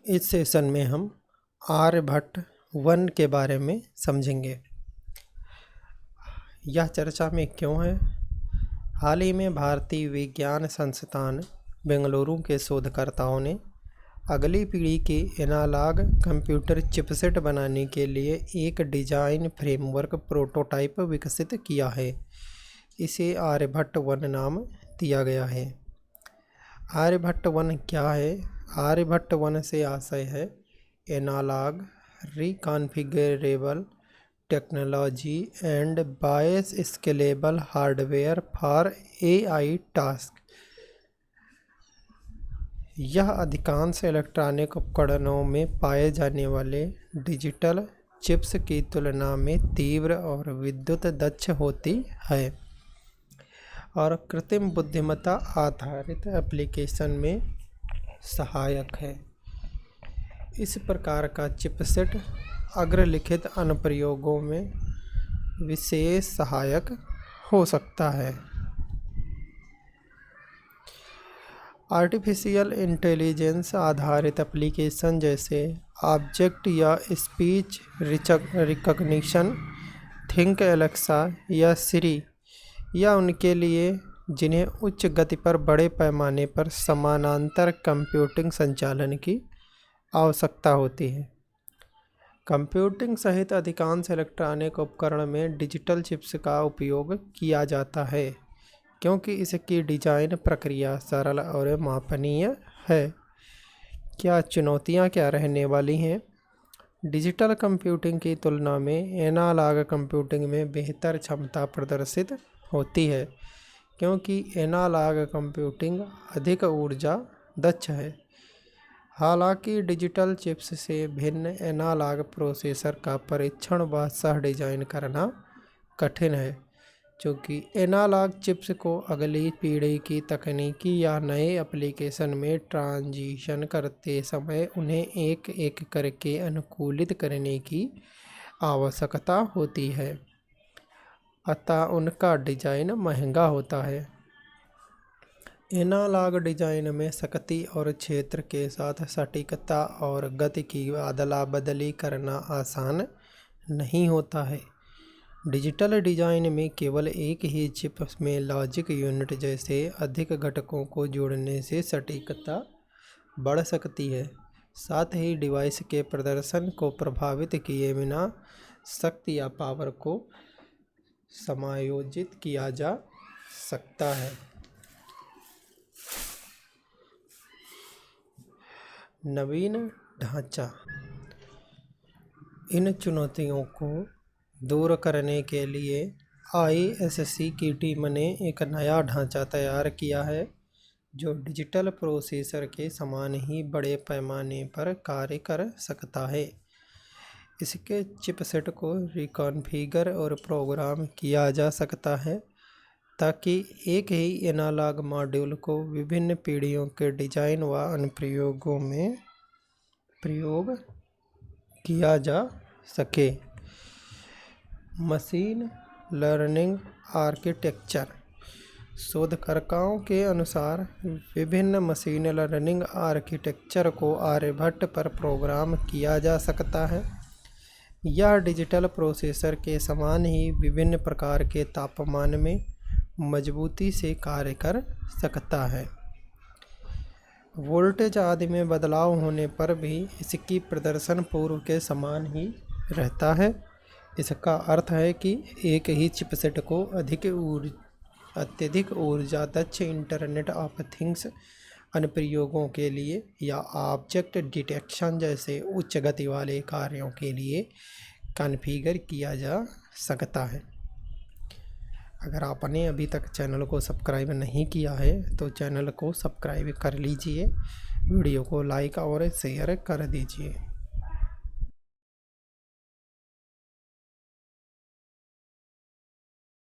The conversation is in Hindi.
इस सेशन में हम आर्यभट्ट वन के बारे में समझेंगे। यह चर्चा में क्यों है? हाल ही में भारतीय विज्ञान संस्थान बेंगलुरु के शोधकर्ताओं ने अगली पीढ़ी के एनालॉग कंप्यूटर चिपसेट बनाने के लिए एक डिजाइन फ्रेमवर्क प्रोटोटाइप विकसित किया है। इसे आर्यभट्ट वन नाम दिया गया है। आर्यभट्ट वन क्या है? आर्यभट्ट वन से आशय है analogue reconfigurable technology and bias scalable hardware for AI task. यह अधिकांश इलेक्ट्रॉनिक उपकरणों में पाए जाने वाले डिजिटल चिप्स की तुलना में तीव्र और विद्युत दक्ष होती है और कृत्रिम बुद्धिमत्ता आधारित एप्लीकेशन में सहायक है। इस प्रकार का चिपसेट अग्रलिखित अनुप्रयोगों में विशेष सहायक हो सकता है। आर्टिफिशियल इंटेलिजेंस आधारित एप्लीकेशन जैसे ऑब्जेक्ट या स्पीच रिकॉग्निशन, थिंक एलेक्सा या सिरी या उनके लिए जिन्हें उच्च गति पर बड़े पैमाने पर समानांतर कंप्यूटिंग संचालन की आवश्यकता होती है। कंप्यूटिंग सहित अधिकांश इलेक्ट्रॉनिक उपकरण में डिजिटल चिप्स का उपयोग किया जाता है क्योंकि इसकी डिजाइन प्रक्रिया सरल और मापनीय है। क्या चुनौतियां क्या रहने वाली हैं? डिजिटल कंप्यूटिंग की तुलना में एनालॉग कंप्यूटिंग में बेहतर क्षमता प्रदर्शित होती है क्योंकि एनालॉग कंप्यूटिंग अधिक ऊर्जा दक्ष है। हालांकि डिजिटल चिप्स से भिन्न एनालॉग प्रोसेसर का परीक्षण व सह डिजाइन करना कठिन है, क्योंकि एनालॉग चिप्स को अगली पीढ़ी की तकनीकी या नए एप्लीकेशन में ट्रांजीशन करते समय उन्हें एक एक करके अनुकूलित करने की आवश्यकता होती है, अतः उनका डिजाइन महंगा होता है। एनालॉग डिजाइन में शक्ति और क्षेत्र के साथ सटीकता और गति की अदला बदली करना आसान नहीं होता है। डिजिटल डिजाइन में केवल एक ही चिप में लॉजिक यूनिट जैसे अधिक घटकों को जोड़ने से सटीकता बढ़ सकती है। साथ ही डिवाइस के प्रदर्शन को प्रभावित किए बिना शक्ति या पावर को समायोजित किया जा सकता है। नवीन ढांचा। इन चुनौतियों को दूर करने के लिए ISC की टीम ने एक नया ढांचा तैयार किया है जो डिजिटल प्रोसेसर के समान ही बड़े पैमाने पर कार्य कर सकता है। इसके चिपसेट को रिकॉन्फिगर और प्रोग्राम किया जा सकता है ताकि एक ही एनालॉग मॉड्यूल को विभिन्न पीढ़ियों के डिजाइन व अनुप्रयोगों में प्रयोग किया जा सके। Machine learning architecture. शोधकर्ताओं के अनुसार विभिन्न मशीन लर्निंग आर्किटेक्चर को आर्यभट्ट पर प्रोग्राम किया जा सकता है। यह डिजिटल प्रोसेसर के समान ही विभिन्न प्रकार के तापमान में मजबूती से कार्य कर सकता है। वोल्टेज आदि में बदलाव होने पर भी इसकी प्रदर्शन पूर्व के समान ही रहता है। इसका अर्थ है कि एक ही चिपसेट को अत्यधिक ऊर्जा दक्ष इंटरनेट ऑफ थिंग्स अनुप्रयोगों के लिए या ऑब्जेक्ट डिटेक्शन जैसे उच्च गति वाले कार्यों के लिए कॉन्फ़िगर किया जा सकता है। अगर आपने अभी तक चैनल को सब्सक्राइब नहीं किया है तो चैनल को सब्सक्राइब कर लीजिए, वीडियो को लाइक और शेयर कर दीजिए।